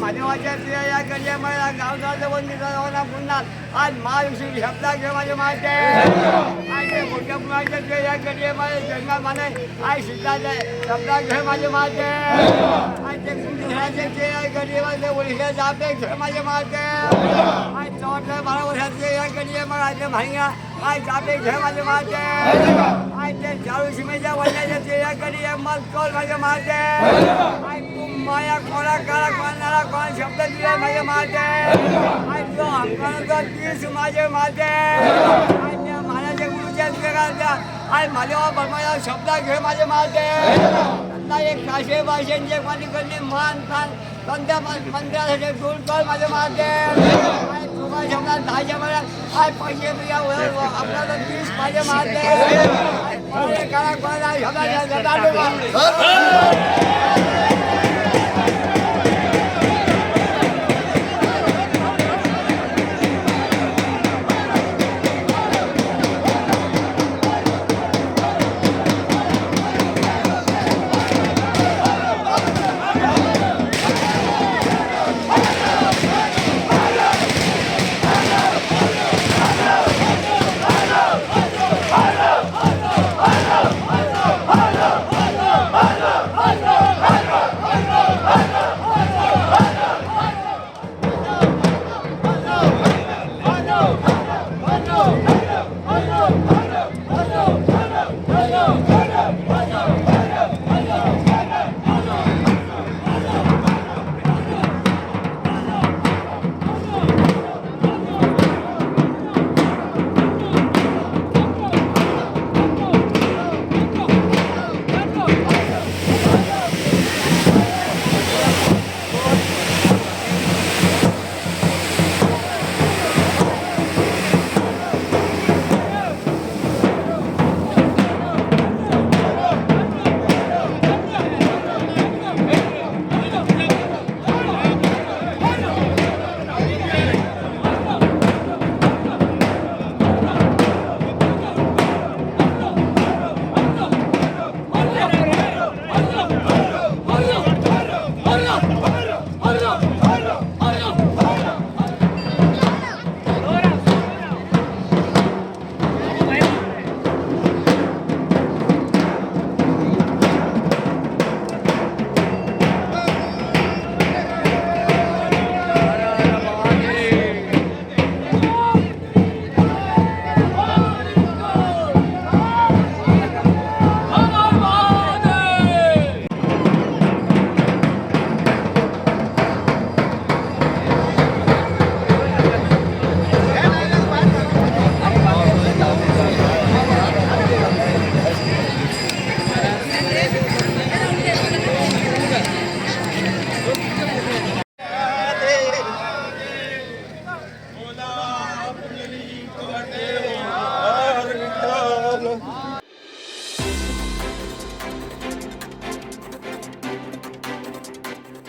महादेवाच्या या गंजेमाळा गावचा वंदिता जाऊन पुन्हा आज महालक्ष्मी शब्दा घे माझे माते आज मोठ्या मुलाच्या या गंजेमाळे गंगा माने आज सिद्धाचे शब्दा घे माझे माते आज ते कुंडीचे या गंजेमाळे ओळखले जाते घे माझे माते आज 12 वर्षाचे या गंजेमाळे भांगा आज जाते घे माझे माते आज ते चालू सीमेच्या वल्याचे या गंजेमाळ कॉल माझे माते आज माया कोणा काळा कोणाला कोण शब्द दिले माझे माते आज जो अंकाचा 30 माझे माते आज त्या महाराज गुरुच्या विवेकानंदा आज मालेवा बर्माया शब्द घे माझे माते आता एक काशे भाषेंचे पलीकडे मान खान संध्या मंदिरासाठी दूर कर माझे माते आज तुका शब्दात 10 मला आज पैसे प्रिया आपल्याला 30 माझे माते आज काळा कोणाला शब्द Oh,